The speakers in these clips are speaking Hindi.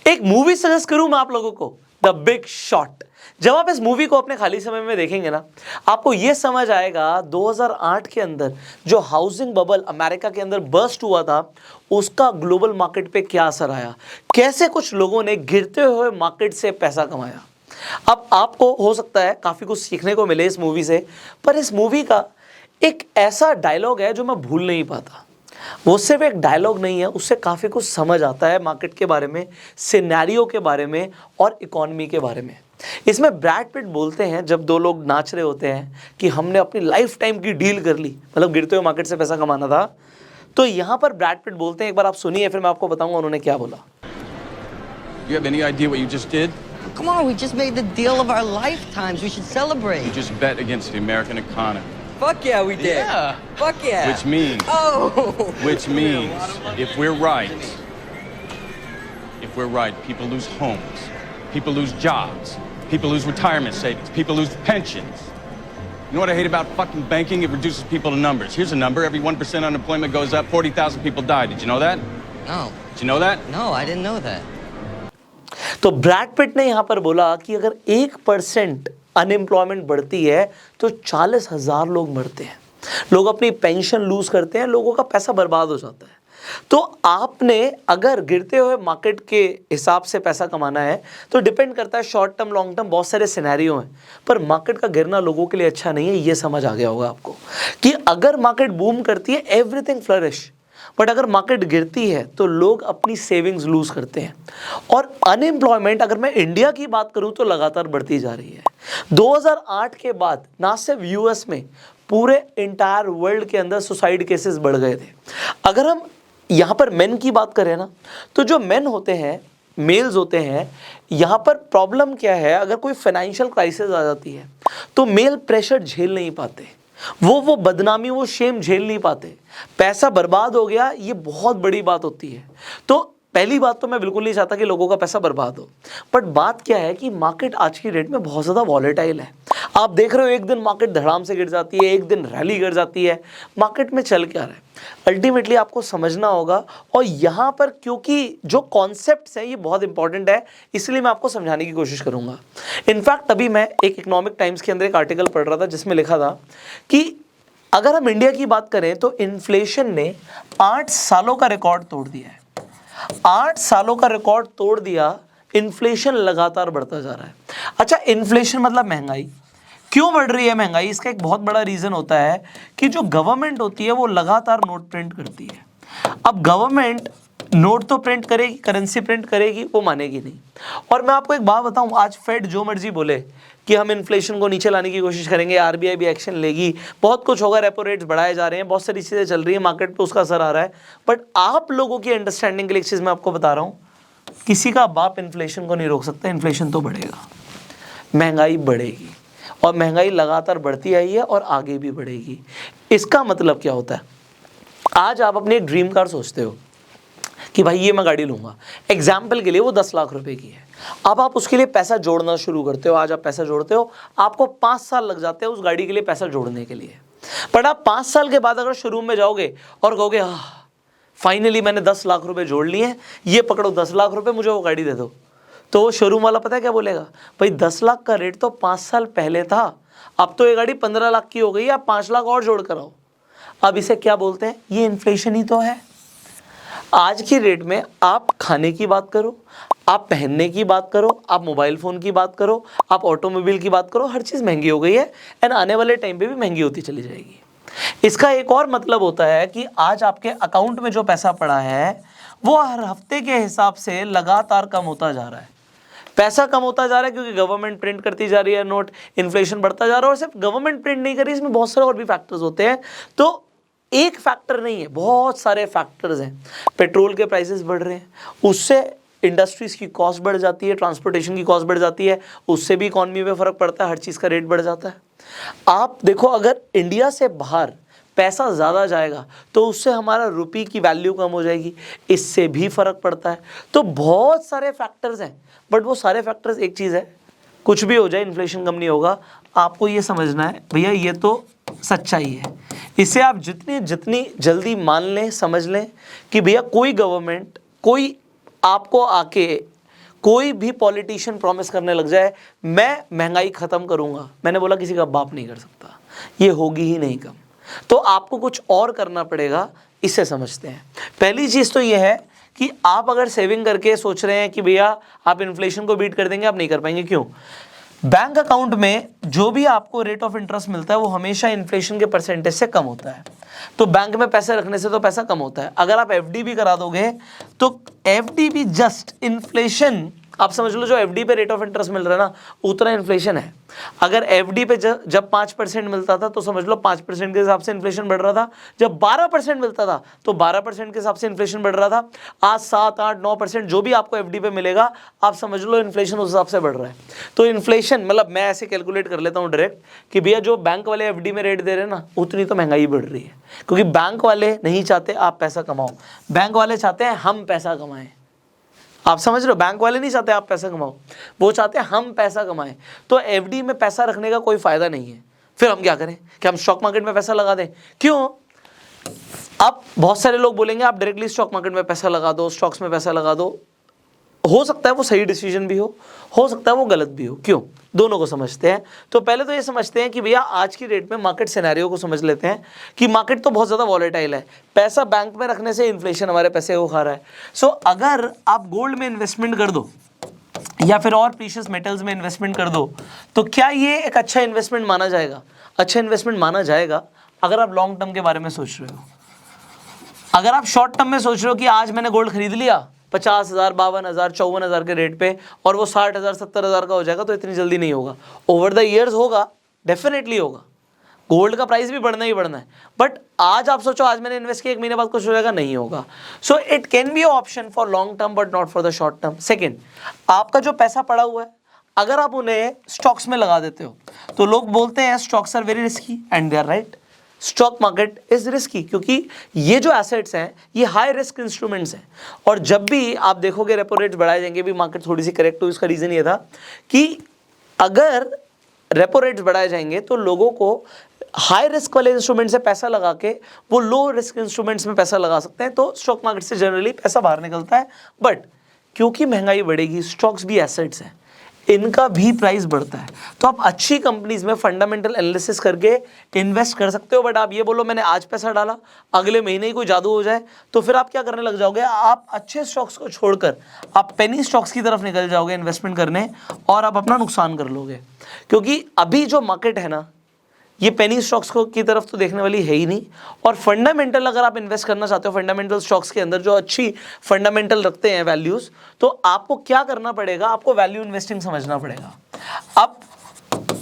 एक मूवी सजेस्ट करूं मैं आप लोगों को, द बिग शॉट। जब आप इस मूवी को अपने खाली समय में देखेंगे ना, आपको यह समझ आएगा 2008 के अंदर जो हाउसिंग बबल अमेरिका के अंदर बर्स्ट हुआ था, उसका ग्लोबल मार्केट पे क्या असर आया, कैसे कुछ लोगों ने गिरते हुए मार्केट से पैसा कमाया। अब आपको हो सकता है काफी कुछ सीखने को मिले इस मूवी से, पर इस मूवी का एक ऐसा डायलॉग है जो मैं भूल नहीं पाता। वो सिर्फ एक डायलॉग नहीं है, उससे काफ़ी कुछ समझ आता है मार्केट के बारे में, सिनेरियो के बारे में और इकोनॉमी के बारे में। इसमें ब्रैड पिट बोलते हैं, जब दो लोग नाच रहे होते हैं, कि हमने अपनी लाइफ टाइम की डील कर ली, मतलब गिरते हुए मार्केट से पैसा कमाना था। तो यहाँ पर ब्रैड पिट बोलते हैं, एक बार आप सुनिए फिर मैं आपको बताऊंगा उन्होंने क्या बोला। You have any idea what you just did? Come on, we just made the deal of our lifetimes. We should celebrate. You just bet against the American economy. Fuck yeah, we did. Yeah. Fuck yeah. Which means, if we're right, people lose homes, people lose jobs, people lose retirement savings, people lose pensions. You know what I hate about fucking banking? It reduces people to numbers. Here's a number: every 1% unemployment goes up, 40,000 people die. Did you know that? No. Did you know that? No, I didn't know that. तो ब्रैड पिट ने यहां पर बोला कि अगर 1% अनएम्प्लॉयमेंट बढ़ती है तो 40,000 लोग मरते हैं, लोग अपनी पेंशन लूज करते हैं, लोगों का पैसा बर्बाद हो जाता है। तो आपने अगर गिरते हुए मार्केट के हिसाब से पैसा कमाना है तो डिपेंड करता है शॉर्ट टर्म लॉन्ग टर्म, बहुत सारे सिनेरियो हैं, पर मार्केट का गिरना लोगों के लिए अच्छा नहीं है। ये समझ आ गया होगा आपको कि अगर मार्केट बूम करती है एवरीथिंग फ्लरिश, बट अगर मार्केट गिरती है तो लोग अपनी सेविंग्स लूज करते हैं। और अनएम्प्लॉयमेंट, अगर मैं इंडिया की बात करूं तो लगातार बढ़ती जा रही है। 2008 के बाद ना सिर्फ यूएस में, पूरे इंटायर वर्ल्ड के अंदर सुसाइड केसेस बढ़ गए थे। अगर हम यहाँ पर मेन की बात करें ना, तो जो मेन होते हैं, मेल्स होते हैं, यहाँ पर प्रॉब्लम क्या है, अगर कोई फाइनेंशियल क्राइसिस आ जाती है तो मेल प्रेशर झेल नहीं पाते, वो बदनामी, वो शेम झेल नहीं पाते, पैसा बर्बाद हो गया, ये बहुत बड़ी बात होती है। तो पहली बात तो मैं बिल्कुल नहीं चाहता कि लोगों का पैसा बर्बाद हो, बट बात क्या है कि मार्केट आज की डेट में बहुत ज़्यादा वॉलेटाइल है। आप देख रहे हो एक दिन मार्केट धड़ाम से गिर जाती है, एक दिन रैली गिर जाती है। मार्केट में चल क्या रहा है अल्टीमेटली आपको समझना होगा। और यहाँ पर क्योंकि जो कॉन्सेप्ट्स हैं ये बहुत इंपॉर्टेंट है, इसलिए मैं आपको समझाने की कोशिश करूँगा। इनफैक्ट अभी मैं एक इकोनॉमिक टाइम्स के अंदर एक आर्टिकल पढ़ रहा था जिसमें लिखा था कि अगर हम इंडिया की बात करें तो इन्फ्लेशन ने 8 सालों का रिकॉर्ड तोड़ दिया है। 8 सालों का रिकॉर्ड तोड़ दिया, इन्फ्लेशन लगातार बढ़ता जा रहा है। अच्छा, इन्फ्लेशन मतलब महंगाई। क्यों बढ़ रही है महंगाई? इसका एक बहुत बड़ा रीजन होता है कि जो गवर्नमेंट होती है वो लगातार नोट प्रिंट करती है। अब गवर्नमेंट नोट तो प्रिंट करेगी, करेंसी प्रिंट करेगी, वो मानेगी नहीं। और मैं आपको एक बात बताऊं, आज फेड जो मर्जी बोले कि हम इन्फ्लेशन को नीचे लाने की कोशिश करेंगे, आरबीआई भी एक्शन लेगी, बहुत कुछ होगा, रेपो रेट्स बढ़ाए जा रहे हैं, बहुत सारी चीज़ें चल रही है, मार्केट पे उसका असर आ रहा है। बट आप लोगों की अंडरस्टैंडिंग के लिए एक चीज़ मैं आपको बता रहा हूँ, किसी का बाप इन्फ्लेशन को नहीं रोक सकता। इन्फ्लेशन तो बढ़ेगा, महंगाई बढ़ेगी, और महंगाई लगातार बढ़ती आई है और आगे भी बढ़ेगी। इसका मतलब क्या होता है? आज आप अपनी एक ड्रीम कार सोचते हो कि भाई ये मैं गाड़ी लूँगा, एग्जाम्पल के लिए वो 10 लाख रुपए की है। अब आप उसके लिए पैसा जोड़ना शुरू करते हो, आज आप पैसा जोड़ते हो, आपको 5 साल लग जाते हैं उस गाड़ी के लिए पैसा जोड़ने के लिए। बट आप 5 साल के बाद अगर शोरूम में जाओगे और कहोगे फाइनली मैंने 10 लाख रुपए जोड़ लिए हैं, ये पकड़ो 10 लाख रुपए, मुझे वो गाड़ी दे दो, तो वो शोरूम वाला पता है क्या बोलेगा? भाई 10 लाख का रेट तो 5 साल पहले था, अब तो ये गाड़ी 15 लाख की हो गई, आप 5 लाख और जोड़ कर आओ। अब इसे क्या बोलते हैं? ये इन्फ्लेशन ही तो है। आज की रेट में आप खाने की बात करो, आप पहनने की बात करो, आप मोबाइल फ़ोन की बात करो, आप ऑटोमोबाइल की बात करो, हर चीज़ महंगी हो गई है एंड आने वाले टाइम पे भी महंगी होती चली जाएगी। इसका एक और मतलब होता है कि आज आपके अकाउंट में जो पैसा पड़ा है वो हर हफ्ते के हिसाब से लगातार कम होता जा रहा है। पैसा कम होता जा रहा है क्योंकि गवर्नमेंट प्रिंट करती जा रही है नोट, इन्फ्लेशन बढ़ता जा रहा है। और सिर्फ गवर्नमेंट प्रिंट नहीं कर रही, इसमें बहुत सारे और भी फैक्टर्स होते हैं। तो एक फैक्टर नहीं है, बहुत सारे फैक्टर्स हैं। पेट्रोल के प्राइसेस बढ़ रहे हैं, उससे इंडस्ट्रीज़ की कॉस्ट बढ़ जाती है, ट्रांसपोर्टेशन की कॉस्ट बढ़ जाती है, उससे भी इकॉनमी पे फ़र्क पड़ता है, हर चीज़ का रेट बढ़ जाता है। आप देखो, अगर इंडिया से बाहर पैसा ज़्यादा जाएगा तो उससे हमारा रुपये की वैल्यू कम हो जाएगी, इससे भी फ़र्क पड़ता है। तो बहुत सारे फैक्टर्स हैं, बट वो सारे फैक्टर्स एक चीज़ है, कुछ भी हो जाए इन्फ्लेशन कम नहीं होगा। आपको ये समझना है भैया, ये तो सच्चाई है। इसे आप जितनी जल्दी मान लें, समझ लें कि भैया कोई गवर्नमेंट, कोई आपको आके कोई भी पॉलिटिशियन प्रॉमिस करने लग जाए मैं महंगाई खत्म करूंगा, मैंने बोला किसी का बाप नहीं कर सकता, ये होगी ही नहीं कम। तो आपको कुछ और करना पड़ेगा, इससे समझते हैं। पहली चीज तो ये है कि आप अगर सेविंग करके सोच रहे हैं कि भैया आप इन्फ्लेशन को बीट कर देंगे, आप नहीं कर पाएंगे। क्यों? बैंक अकाउंट में जो भी आपको रेट ऑफ इंटरेस्ट मिलता है वो हमेशा इन्फ्लेशन के परसेंटेज से कम होता है। तो बैंक में पैसे रखने से तो पैसा कम होता है। अगर आप एफडी भी करा दोगे तो एफडी भी जस्ट इन्फ्लेशन, आप समझ लो जो एफडी पे रेट ऑफ इंटरेस्ट मिल रहा है ना, उतना इन्फ्लेशन है। अगर एफडी पे जब 5% मिलता था तो समझ लो 5% के हिसाब से इन्फ्लेशन बढ़ रहा था। जब 12% मिलता था तो 12% के हिसाब से इन्फ्लेशन बढ़ रहा था। आज 7, 8, 9% जो भी आपको एफडी पे मिलेगा, आप समझ लो इन्फ्लेशन उस हिसाब से बढ़ रहा है। तो इन्फ्लेशन मतलब मैं ऐसे कैलकुलेट कर लेता हूँ डायरेक्ट कि भैया जो बैंक वाले एफडी में रेट दे रहे हैं ना, उतनी तो महंगाई बढ़ रही है। क्योंकि बैंक वाले नहीं चाहते आप पैसा कमाओ, बैंक वाले चाहते हैं हम पैसा कमाएं। आप समझ रहे हो? बैंक वाले नहीं चाहते आप पैसा कमाओ, वो चाहते हैं हम पैसा कमाएं। तो एफडी में पैसा रखने का कोई फायदा नहीं है। फिर हम क्या करें कि हम स्टॉक मार्केट में पैसा लगा दें? क्यों? अब बहुत सारे लोग बोलेंगे आप डायरेक्टली स्टॉक मार्केट में पैसा लगा दो, स्टॉक्स में पैसा लगा दो। हो सकता है वो सही डिसीजन भी हो सकता है वो गलत भी हो। क्यों? दोनों को समझते हैं। तो पहले तो ये समझते हैं कि भैया आज की डेट में मार्केट सिनेरियो को समझ लेते हैं कि मार्केट तो बहुत ज़्यादा वॉलेटाइल है। पैसा बैंक में रखने से इन्फ्लेशन हमारे पैसे को खा रहा है। सो अगर आप गोल्ड में इन्वेस्टमेंट कर दो या फिर और प्रीशियस मेटल्स में इन्वेस्टमेंट कर दो तो क्या ये एक अच्छा इन्वेस्टमेंट माना जाएगा? अच्छा इन्वेस्टमेंट माना जाएगा अगर आप लॉन्ग टर्म के बारे में सोच रहे हो। अगर आप शॉर्ट टर्म में सोच रहे हो कि आज मैंने गोल्ड खरीद लिया 50,000, 52,000, 54,000 के रेट पे और वो 60,000, 70,000 का हो जाएगा, तो इतनी जल्दी नहीं होगा। ओवर द ईयर्स होगा, डेफिनेटली होगा। गोल्ड का प्राइस भी बढ़ना ही बढ़ना है। बट आज आप सोचो आज मैंने इन्वेस्ट किया, 1 महीने बाद कुछ हो जाएगा, नहीं होगा। So it can be option for long term but not for the short term. Second, आपका जो पैसा पड़ा हुआ है अगर आप उन्हें स्टॉक्स में लगा देते हो तो लोग बोलते हैं stocks are very risky, and they are right. Stock market is risky क्योंकि ये जो एसेट्स हैं ये हाई रिस्क इंस्ट्रूमेंट्स हैं। और जब भी आप देखोगे रेपो रेट्स बढ़ाए जाएंगे, भी मार्केट थोड़ी सी करेक्ट हुई, इसका रीजन ये था कि अगर रेपो रेट्स बढ़ाए जाएंगे तो लोगों को हाई रिस्क वाले इंस्ट्रूमेंट से पैसा लगा के वो लो रिस्क इंस्ट्रूमेंट्स में पैसा लगा सकते हैं। तो स्टॉक मार्केट से जनरली पैसा बाहर निकलता है। बट क्योंकि महंगाई बढ़ेगी, स्टॉक्स भी एसेट्स हैं, इनका भी प्राइस बढ़ता है। तो आप अच्छी कंपनीज में फंडामेंटल एनालिसिस करके इन्वेस्ट कर सकते हो। बट आप ये बोलो मैंने आज पैसा डाला, अगले महीने ही कोई जादू हो जाए, तो फिर आप क्या करने लग जाओगे? आप अच्छे स्टॉक्स को छोड़कर आप पेनी स्टॉक्स की तरफ निकल जाओगे इन्वेस्टमेंट करने, और आप अपना नुकसान कर लोगे। क्योंकि अभी जो मार्केट है ना, ये पेनी स्टॉक्स को की तरफ तो देखने वाली है ही नहीं। और फंडामेंटल अगर आप इन्वेस्ट करना चाहते हो फंडामेंटल स्टॉक्स के अंदर जो अच्छी फंडामेंटल रखते हैं वैल्यूज, तो आपको क्या करना पड़ेगा? आपको वैल्यू इन्वेस्टिंग समझना पड़ेगा। अब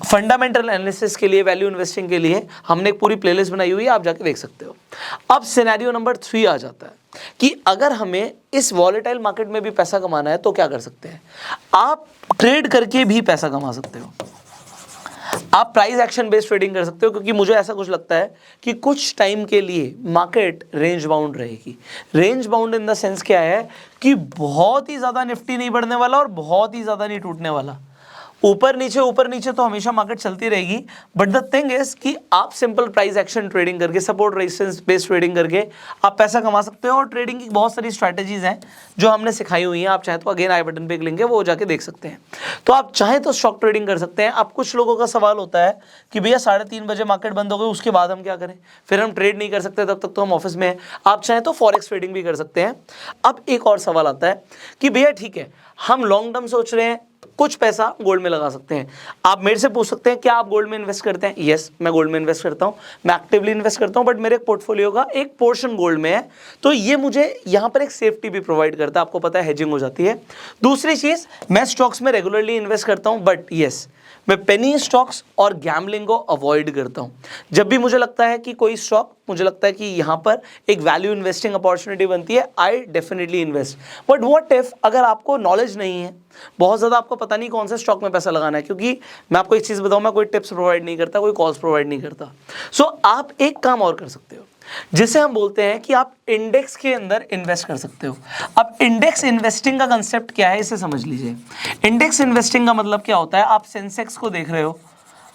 फंडामेंटल एनालिसिस के लिए, वैल्यू इन्वेस्टिंग के लिए हमने एक पूरी प्लेलिस्ट बनाई हुई है, आप जाके देख सकते हो। अब सिनेरियो नंबर 3 आ जाता है कि अगर हमें इस वॉलेटाइल मार्केट में भी पैसा कमाना है तो क्या कर सकते हैं? आप ट्रेड करके भी पैसा कमा सकते हो। आप प्राइस एक्शन बेस्ड ट्रेडिंग कर सकते हो, क्योंकि मुझे ऐसा कुछ लगता है कि कुछ टाइम के लिए मार्केट रेंज बाउंड रहेगी। Range bound in the sense क्या है कि बहुत ही ज़्यादा निफ्टी नहीं बढ़ने वाला और बहुत ही ज़्यादा नहीं टूटने वाला। ऊपर नीचे तो हमेशा मार्केट चलती रहेगी। बट द थिंग इज कि आप सिंपल प्राइस एक्शन ट्रेडिंग करके, सपोर्ट रेजिस्टेंस बेस्ड ट्रेडिंग करके आप पैसा कमा सकते हो। और ट्रेडिंग की बहुत सारी स्ट्रैटेजीज हैं जो हमने सिखाई हुई हैं। आप चाहे तो अगेन आई बटन पे एक लिंक है, वो जाके देख सकते हैं। तो आप चाहे तो स्टॉक ट्रेडिंग कर सकते हैं। अब कुछ लोगों का सवाल होता है कि भैया 3:30 बजे मार्केट बंद हो गई, उसके बाद हम क्या करें? फिर हम ट्रेड नहीं कर सकते, तब तक तो हम ऑफिस में हैं। आप चाहे तो फॉरेक्स ट्रेडिंग भी कर सकते हैं। अब एक और सवाल आता है कि भैया ठीक है, हम लॉन्ग टर्म सोच रहे हैं, कुछ पैसा गोल्ड में लगा सकते हैं। आप मेरे से पूछ सकते हैं क्या आप गोल्ड में इन्वेस्ट करते हैं? यस, मैं गोल्ड में इन्वेस्ट करता हूं, मैं एक्टिवली इन्वेस्ट करता हूं। बट मेरे पोर्टफोलियो का एक पोर्शन गोल्ड में है, तो ये मुझे यहां पर एक सेफ्टी भी प्रोवाइड करता है। आपको पता है हेजिंग हो जाती है। दूसरी चीज, मैं स्टॉक्स में रेगुलरली इन्वेस्ट करता हूं, बट यस मैं पेनी स्टॉक्स और गैम्बलिंग को अवॉइड करता हूं। जब भी मुझे लगता है कि कोई स्टॉक, मुझे लगता है कि यहाँ पर एक वैल्यू इन्वेस्टिंग अपॉर्चुनिटी बनती है, I definitely invest. But what if अगर आपको नॉलेज नहीं है, बहुत ज़्यादा आपको पता नहीं कौन से स्टॉक में पैसा लगाना है, क्योंकि मैं आपको एक चीज़ बताऊँ, मैं कोई टिप्स प्रोवाइड नहीं करता, कोई कॉल्स प्रोवाइड नहीं करता। सो आप एक काम और कर सकते हो, जिसे हम बोलते हैं कि आप इंडेक्स के अंदर इन्वेस्ट कर सकते हो। अब इंडेक्स इन्वेस्टिंग का कंसेप्ट क्या है, इसे समझ लीजिए। इंडेक्स इन्वेस्टिंग का मतलब क्या होता है? आप सेंसेक्स को देख रहे हो,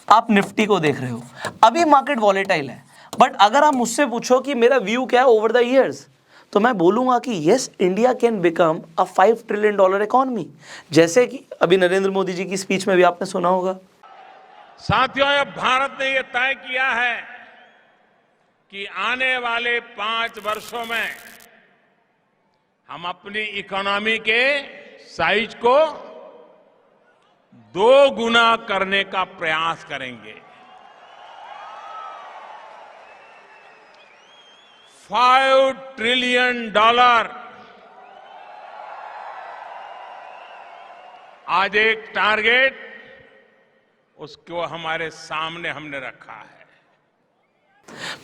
आप निफ्टी को देख रहे हो। अभी मार्केट वॉलेटाइल है, बट अगर आप मुझसे पूछो कि मेरा व्यू क्या है ओवर द ईयर्स, तो मैं बोलूँगा कि yes, India can become a $5 trillion economy, जैसे कि अभी नरेंद्र मोदी जी की स्पीच में भी आपने सुना होगा। साथियों, अब भारत ने यह तय किया है कि आने वाले 5 वर्षों में हम अपनी इकोनॉमी के साइज को 2 गुना करने का प्रयास करेंगे। $5 ट्रिलियन आज एक टारगेट उसको हमारे सामने हमने रखा है।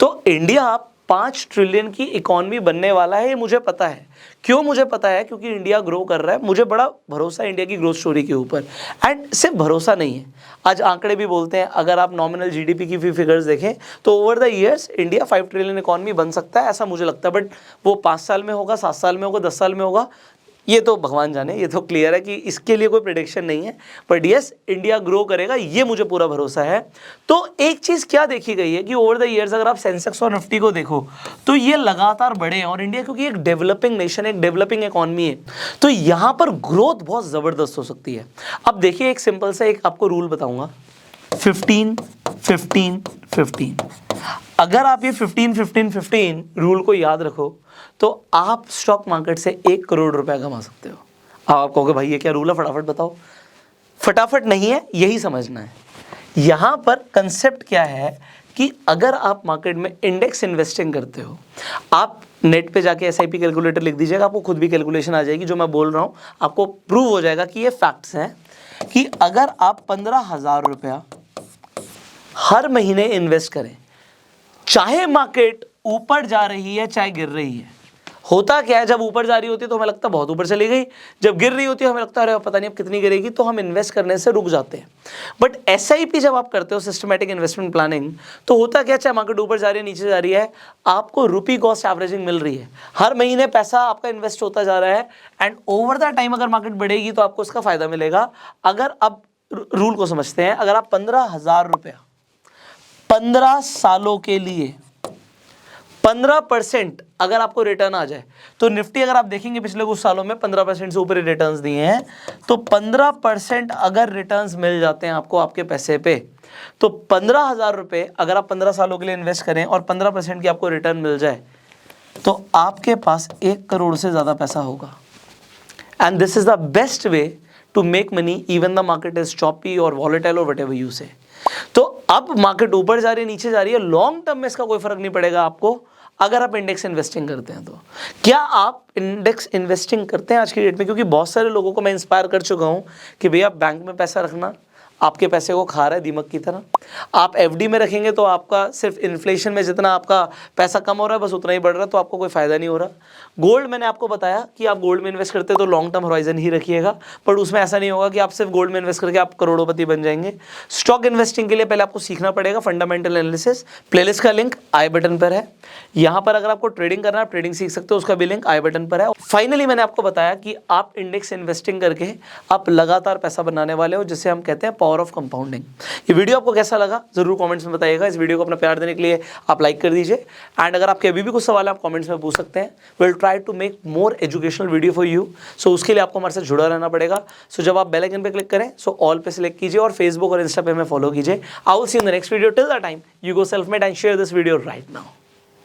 तो इंडिया 5 ट्रिलियन की इकॉनमी बनने वाला है, ये मुझे पता है। क्यों मुझे पता है? क्योंकि इंडिया ग्रो कर रहा है, मुझे बड़ा भरोसा है इंडिया की ग्रोथ स्टोरी के ऊपर। एंड सिर्फ भरोसा नहीं है, आज आंकड़े भी बोलते हैं, अगर आप नॉमिनल जीडीपी की फिगर्स देखें तो over the years India 5 trillion economy बन सकता है, ऐसा मुझे लगता है। बट वो 5 साल में होगा, 7 साल में होगा, 10 साल में होगा, ये तो भगवान जाने। ये तो क्लियर है कि इसके लिए कोई प्रेडिक्शन नहीं है, बट यस, इंडिया ग्रो करेगा, ये मुझे पूरा भरोसा है। तो एक चीज़ क्या देखी गई है कि ओवर द ईयर्स अगर आप सेंसेक्स और निफ्टी को देखो तो ये लगातार बढ़े हैं, और इंडिया क्योंकि एक डेवलपिंग नेशन, एक डेवलपिंग इकॉनमी है, तो यहाँ पर ग्रोथ बहुत ज़बरदस्त हो सकती है। अब देखिए, एक सिंपल सा एक आपको रूल बताऊँगा, 15-15-15। अगर आप ये 15-15-15 रूल को याद रखो तो आप स्टॉक मार्केट से 1 करोड़ रुपया कमा सकते हो। अब आप कहोगे भाई ये क्या रूल है, फटाफट बताओ। फटाफट नहीं है, यही समझना है। यहाँ पर कंसेप्ट क्या है कि अगर आप मार्केट में इंडेक्स इन्वेस्टिंग करते हो, आप नेट पे जाके SIP कैलकुलेटर लिख दीजिएगा, आपको खुद भी कैलकुलेशन आ जाएगी। जो मैं बोल रहा हूँ आपको प्रूव हो जाएगा कि ये फैक्ट्स हैं कि अगर आप 15,000 रुपया हर महीने इन्वेस्ट करें, चाहे मार्केट ऊपर जा रही है चाहे गिर रही है। होता क्या है, जब ऊपर जा रही होती है तो हमें लगता है बहुत ऊपर चली गई, जब गिर रही होती है हमें लगता है अरे पता नहीं अब कितनी गिरेगी, तो हम इन्वेस्ट करने से रुक जाते हैं। बट SIP जब आप करते हो, सिस्टमैटिक इन्वेस्टमेंट प्लानिंग, तो होता क्या, चाहे मार्केट ऊपर जा रही है नीचे जा रही है, आपको रुपी कॉस्ट एवरेजिंग मिल रही है। हर महीने पैसा आपका इन्वेस्ट होता जा रहा है, एंड ओवर द टाइम अगर मार्केट बढ़ेगी तो आपको उसका फायदा मिलेगा। अगर अब रूल को समझते हैं, अगर आप 15,000 रुपया 15 सालों के लिए 15% अगर आपको रिटर्न आ जाए, तो निफ्टी अगर आप देखेंगे पिछले कुछ सालों में 15% से ऊपर रिटर्न्स दिए हैं, तो 15% अगर रिटर्न्स मिल जाते हैं आपको आपके पैसे पे, तो 15,000 रुपये अगर आप 15 सालों के लिए इन्वेस्ट करें और 15% की आपको रिटर्न मिल जाए, तो आपके पास 1 करोड़ से ज़्यादा पैसा होगा। And this is the best way to make money even the market is choppy और वॉलेटाइल और व्हाटएवर यू से। तो अब मार्केट ऊपर जा रही है नीचे जा रही है, लॉन्ग टर्म में इसका कोई फर्क नहीं पड़ेगा आपको अगर आप इंडेक्स इन्वेस्टिंग करते हैं। तो क्या आप इंडेक्स इन्वेस्टिंग करते हैं आज की डेट में? क्योंकि बहुत सारे लोगों को मैं इंस्पायर कर चुका हूं कि भैया बैंक में पैसा रखना आपके पैसे को खा रहा है दीमक की तरह। आप FD में रखेंगे तो आपका सिर्फ इन्फ्लेशन में जितना आपका पैसा कम हो रहा है बस उतना ही बढ़ रहा है, तो आपको कोई फ़ायदा नहीं हो रहा। गोल्ड, मैंने आपको बताया कि आप गोल्ड में इन्वेस्ट करते हैं तो लॉन्ग टर्म होराइजन ही रखिएगा, पर उसमें ऐसा नहीं होगा कि आप सिर्फ गोल्ड में इन्वेस्ट करके आप करोड़ों बन जाएंगे। स्टॉक इन्वेस्टिंग के लिए पहले आपको सीखना पड़ेगा फंडामेंटल एनालिसिस। प्लेलिस्ट का लिंक आई बटन पर है। यहाँ पर अगर आपको ट्रेडिंग करना है, ट्रेडिंग सीख सकते हो, उसका भी लिंक आई बटन पर है। फाइनली मैंने आपको बताया कि आप इंडेक्स इन्वेस्टिंग करके आप लगातार पैसा बनाने वाले हो, जिसे हम कहते हैं पावर ऑफ कंपाउंडिंग। ये वीडियो आपको कैसा लगा जरूर कमेंट्स में बताइएगा। इस वीडियो को अपना प्यार देने के लिए आप लाइक कर दीजिए, एंड अगर आपके अभी भी कुछ सवाल है आप कमेंट्स में पूछ सकते हैं। Will try to make more educational video for you. So उसके लिए आपको हमारे साथ जुड़ा रहना पड़ेगा। सो जब आप बेल आइकन पे क्लिक करें, सो ऑल पे सिलेक्ट कीजिए और फेसबुक और इंस्टा पे हमें फॉलो कीजिए। I will see you in the next video. Till the time you go self made and share this video right now.